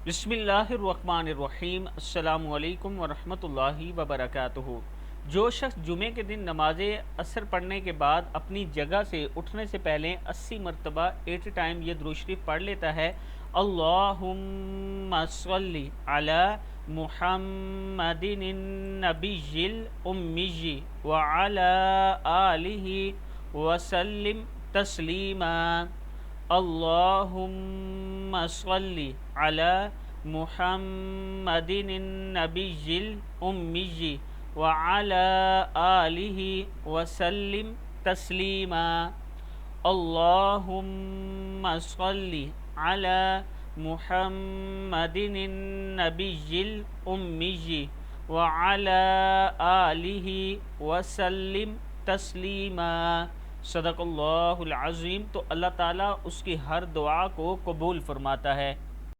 बिस्मिल्लाहिर्रहमानिर्रहीम अस्सलामुअलैकुम वरहमतुल्लाहि वबरकातुहू। जो शख्स जुमे के दिन नमाज असर पढ़ने के बाद अपनी जगह से उठने से पहले 80 मरतबा 80 टाइम ये दुरूद शरीफ पढ़ लेता है, अल्लाहुम्मा सल्लि अला मुहम्मदिन नबिय्यिल उम्मिय्यि व अला आलिहि वसल्लिम तस्लीमा। अल्लाहुम्मा सल्लि अला मुहम्मदिन नबिय्यिल उम्मिय्यि व अला आलिहि वसल्लिम तस्लीमा। अल्लाहुम्मा सल्लि अला मुहम्मदिन नबिय्यिल उम्मिय्यि व अला आलिहि वसल्लिम तस्लीमा। सदक़ल्लाहुल अज़ीम। तो अल्लाह ताला उसकी हर दुआ को कबूल फरमाता है।